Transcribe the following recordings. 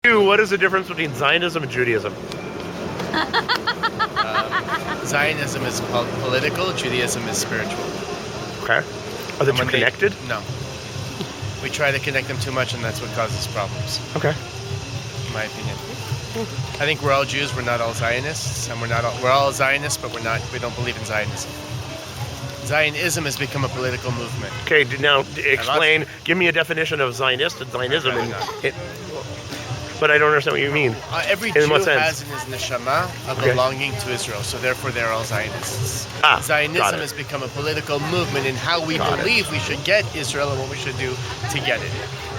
What is the difference between Zionism and Judaism? Zionism is political, Judaism is spiritual. Okay. Are the two connected? No. We try to connect them too much, and that's what causes problems, Okay. in my opinion. I think we're all Jews, we're not all Zionists, and we're all Zionists, but we don't believe in Zionism. Zionism has become a political movement. Okay, now explain, give me a definition of Zionist and Zionism. But I don't understand what you mean. Every Jew has in his neshama a belonging to Israel, so therefore they're all Zionists. Zionism has become a political movement in how we believe we should get Israel and what we should do to get it.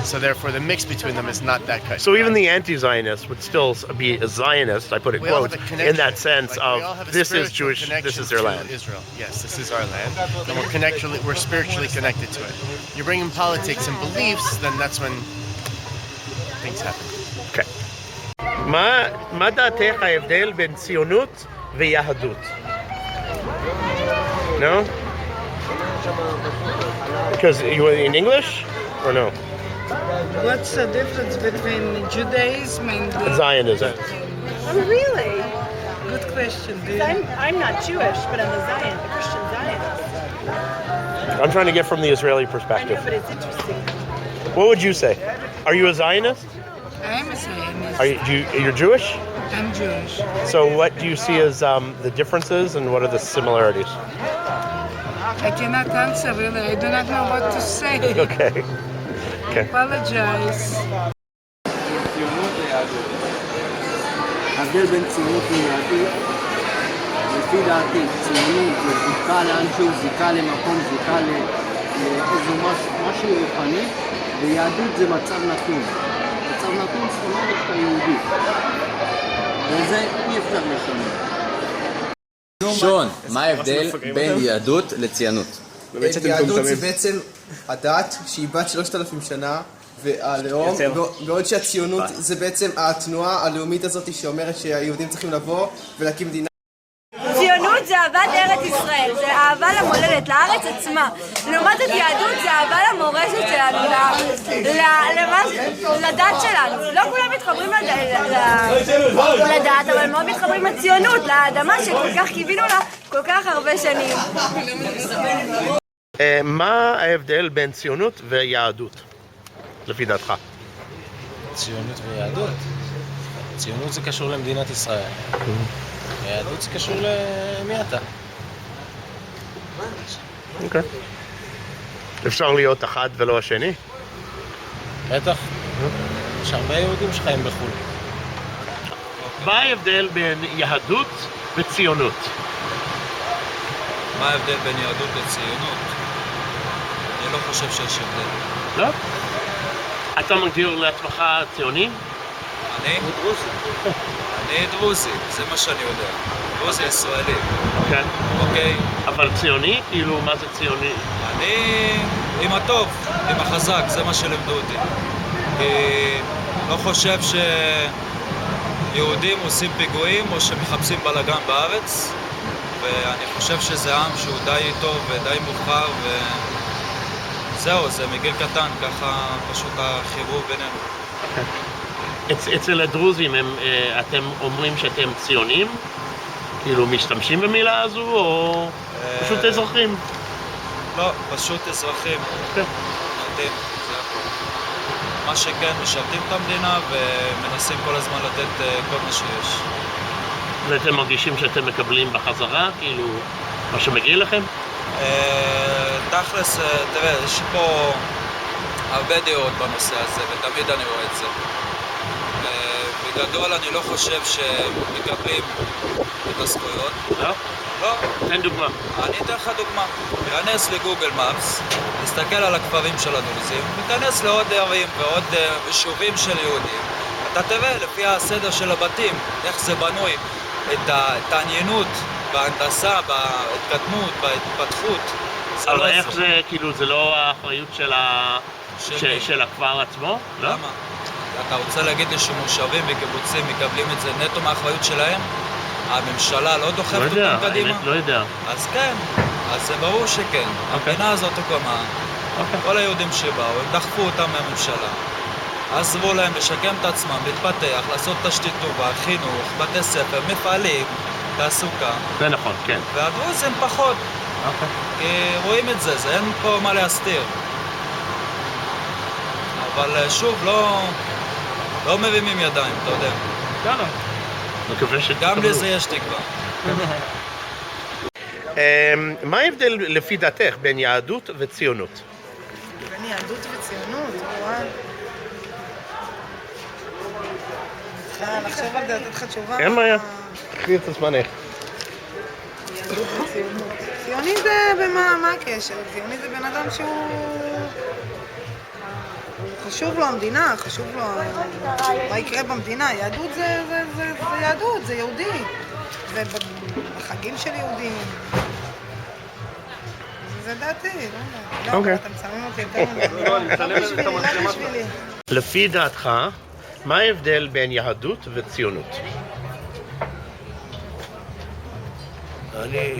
So therefore the mix between them is not that kind. So even the anti-Zionist would still be a Zionist, I put it quotes, in that sense of this is Jewish, this is their land. Israel. Yes, this is our land, and we're spiritually connected to it. You bring in politics and beliefs, then that's when things happen. Okay. מה דעתך ההבדל בין ציונות ויהדות? No? Because you were in English or no? What's the difference between Judaism and Zionism. Oh, really? Good question, dude. I'm not Jewish, but I'm a Christian Zionist. I'm trying to get from the Israeli I perspective. know, but it's interesting. What would you say? Are you a Zionist? I'm a Zionist. You're Jewish? I'm Jewish. So what do you see as the differences and what are the similarities? I cannot answer really. I do not know what to say. Okay. Okay. Apologize. ציונות ליהדות. ההבדל בין ציונות ליהדות, לפי דעתי, ציונות זה זיקה לאנשהו, זיקה למקום, זיקה לאיזה משהו רוחני, ויהדות זה מצב נתון. מצב נתון זאת אומרת שאתה יהודי. וזה אי אפשר לשנות. שון, מה ההבדל בין יהדות לציונות? יהדות זה בעצם הדת שהיא בת 3,000 שנה והלאום, בעוד שהציונות זה בעצם התנועה הלאומית הזאת שאומרת שהיהודים צריכים לבוא ולהקים מדינה. ציונות זה אהבת ארץ ישראל, זה אהבה למולדת, לארץ עצמה. לעומת זאת יהדות זה אהבה למורשת שלנו, לדת שלנו. לא כולם מתחברים לדת, אבל מאוד מתחברים לציונות, לאדמה שכל כך קיווינו לה כל כך הרבה שנים. מה ההבדל בין ציונות ויהדות, לפי דעתך? ציונות ויהדות? ציונות זה קשור למדינת ישראל. היהדות זה קשור למי אתה. אוקיי. אפשר להיות אחד ולא השני? בטח. יש הרבה יהודים שחיים בחו"ל. מה ההבדל בין יהדות וציונות? מה ההבדל בין יהדות לציונות? אני לא חושב שיש הבדל. לא? אתה מגדיר לעצמך ציוני? אני? אני דרוזי, זה מה שאני יודע. דרוזי ישראלי. כן. אוקיי? אבל ציוני? כאילו, מה זה ציוני? אני עם הטוב, עם החזק, זה מה שלימדו אותי. לא חושב שיהודים עושים פיגועים או שמחפשים בלגן בארץ, ואני חושב שזה עם שהוא די טוב ודי מוכר, וזהו, זה מגיל קטן, ככה פשוט החיבור בינינו. אצל הדרוזים אתם אומרים שאתם ציונים? כאילו משתמשים במילה הזו או פשוט אזרחים? לא, פשוט אזרחים. משרתים, זה הכל. מה שכן, משרתים את המדינה ומנסים כל הזמן לתת כל מה שיש. ואתם מרגישים שאתם מקבלים בחזרה, כאילו, מה שמגיע לכם? תכלס, תראה, יש פה הרבה דעות בנושא הזה, ותמיד אני רואה את זה. בגדול אני לא חושב שמקבלים את הזכויות. לא? לא. תן דוגמה. אני אתן לך דוגמה. תיכנס לגוגל מפס, תסתכל על הכפרים של הדרוזים, תיכנס לעוד ערים ועוד יישובים של יהודים. אתה תראה לפי הסדר של הבתים, איך זה בנוי, את ההתעניינות בהנדסה, בהתקדמות, בהתפתחות. אבל איך זה, כאילו, זה לא האחריות של הכפר עצמו? למה? אתה רוצה להגיד לי שמושבים וקיבוצים מקבלים את זה נטו מהאחריות שלהם? הממשלה לא דוחפת אותם קדימה? לא יודע. אז כן, אז זה ברור שכן. המדינה הזאת הוקמה, כל היהודים שבאו, הם דחפו אותם מהממשלה. עזרו להם לשקם את עצמם, להתפתח, לעשות תשתית טובה, חינוך, בתי ספר, מפעלים, תעסוקה. זה נכון, כן. והדרוזים פחות. כי רואים את זה, אין פה מה להסתיר. אבל שוב, לא מרימים ידיים, אתה יודע. יאללה. מקווה שתקבלו. גם לזה יש תקווה. מה ההבדל לפי דעתך בין יהדות וציונות? בין יהדות וציונות, וואי. לחשוב על זה, לתת לך תשובה. אין בעיה. קחי את הזמנך. יהדות וציונות. ציוני זה מה הקשר? ציוני זה בן אדם שהוא... חשוב לו המדינה, חשוב לו מה יקרה במדינה. יהדות זה יהדות, זה יהודי. ובחגים של יהודים. זה דעתי, לא יודע. אתם שמים אותי יותר לא בשבילי. לפי דעתך, מה ההבדל בין יהדות וציונות?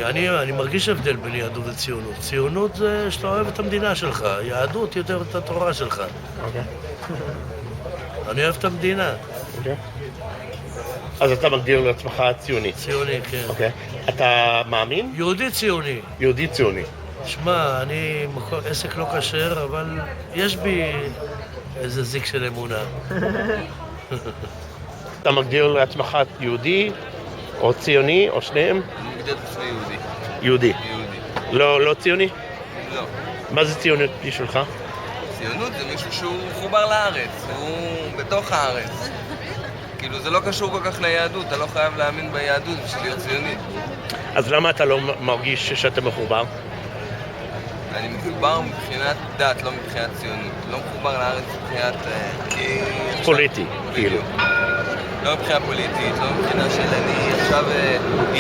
אני מרגיש הבדל בין יהדות וציונות. ציונות זה שאתה אוהב את המדינה שלך, יהדות יותר את התורה שלך. אני אוהב את המדינה. אז אתה מגדיר לעצמך ציוני. ציוני, כן. אתה מאמין? יהודי ציוני. יהודי ציוני. שמע, אני עסק לא כשר, אבל יש בי איזה זיק של אמונה. אתה מגדיר לעצמך יהודי או ציוני או שניהם? אני מגדיר את עצמי יהודי. יהודי. לא ציוני? לא. מה זה ציונות בשבילך? ציונות זה מישהו שהוא מחובר לארץ, הוא בתוך הארץ. כאילו זה לא קשור כל כך ליהדות, אתה לא חייב להאמין ביהדות בשביל להיות ציוני. אז למה אתה לא מרגיש שאתה מחובר? אני מחובר מבחינת דת, לא מבחינת ציונות. לא מחובר לארץ מבחינת... פוליטי, כאילו. לא מבחינה פוליטית, לא מבחינה של אני עכשיו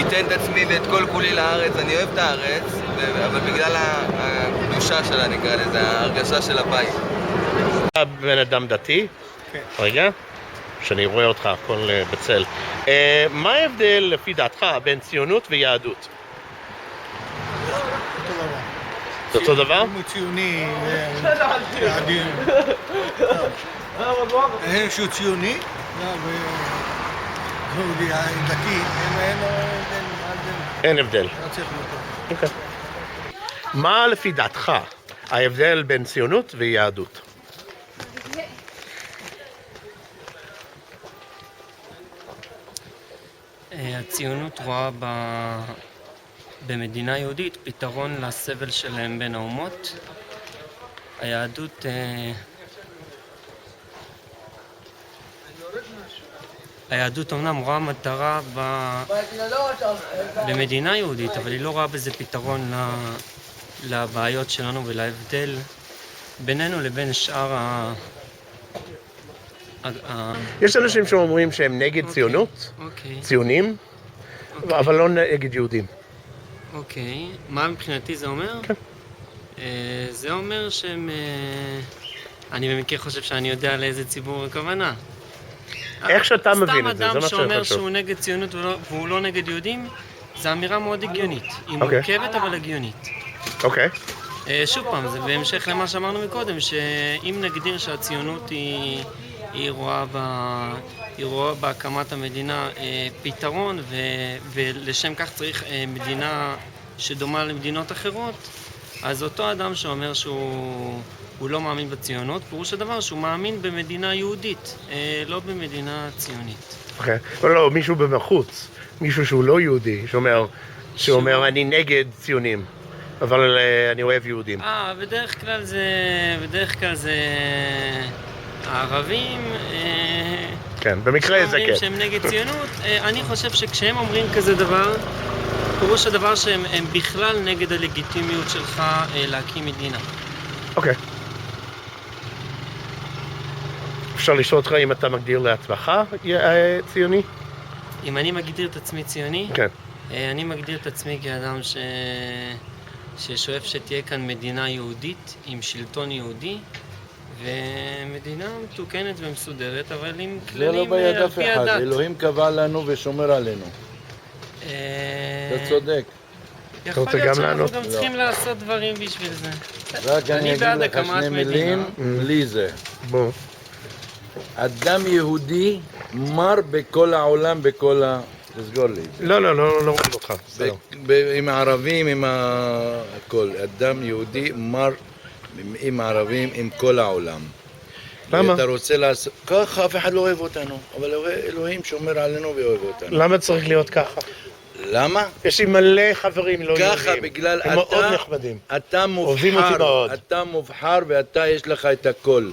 אתן את עצמי ואת כל כולי לארץ, אני אוהב את הארץ, אבל בגלל הקדושה שלה נקרא לזה, ההרגשה של הבית. אתה בן אדם דתי? כן. רגע, שאני רואה אותך, הכל בצל. מה ההבדל לפי דעתך בין ציונות ויהדות? זה אותו דבר? אם הוא ציוני, יהודי. אין שהוא ציוני, ויהודי דתי, אין הבדל. מה לפי דעתך ההבדל בין ציונות ויהדות? הציונות רואה במדינה יהודית פתרון לסבל שלהם בין האומות. היהדות אומנם רואה מטרה במדינה יהודית, אבל היא לא רואה בזה פתרון לבעיות שלנו ולהבדל בינינו לבין שאר יש אנשים שאומרים שהם נגד ציונות, ציונים, אבל לא נגד יהודים. אוקיי, מה מבחינתי זה אומר? זה אומר שהם... אני במקרה חושב שאני יודע לאיזה ציבור הכוונה. איך שאתה מבין את זה, זה סתם מה אדם שאומר שחשוב. שהוא נגד ציונות והוא לא נגד יהודים, זו אמירה מאוד הגיונית. היא מורכבת אבל הגיונית. אוקיי. שוב פעם, זה בהמשך למה שאמרנו מקודם, שאם נגדיר שהציונות היא רואה בהקמת המדינה פתרון, ולשם כך צריך מדינה שדומה למדינות אחרות, אז אותו אדם שאומר שהוא לא מאמין בציונות, פירוש הדבר שהוא מאמין במדינה יהודית, לא במדינה ציונית. אוקיי. אבל לא, מישהו בחוץ, מישהו שהוא לא יהודי, שאומר אני נגד ציונים, אבל אני אוהב יהודים. בדרך כלל זה הערבים, כן, במקרה זה כן. שאומרים שהם נגד ציונות. אני חושב שכשהם אומרים כזה דבר, פירוש הדבר שהם בכלל נגד הלגיטימיות שלך להקים מדינה. אוקיי. אפשר לשאול אותך אם אתה מגדיר לעצמך ציוני? אם אני מגדיר את עצמי ציוני? כן. אני מגדיר את עצמי כאדם ששואף שתהיה כאן מדינה יהודית עם שלטון יהודי ומדינה מתוקנת ומסודרת, אבל עם כללים על פי הדת. זה לא ביד אף אחד, אלוהים קבע לנו ושומר עלינו. אתה צודק. יכול להיות שאנחנו גם צריכים לעשות דברים בשביל זה. רק אני אגיד לך שני מילים, בלי זה. בוא. אדם יהודי מר בכל העולם, בכל ה... תסגור לי. לא רואים אותך, בסדר. עם הערבים, עם הכל. אדם יהודי מר עם הערבים, עם כל העולם. למה? אתה רוצה לעשות... ככה אף אחד לא אוהב אותנו, אבל אלוהים שומר עלינו ואוהב אותנו. למה צריך להיות ככה? למה? יש לי מלא חברים לא יהודים. ככה בגלל הם מאוד נחמדים. אתה מובחר ואתה יש לך את הכל.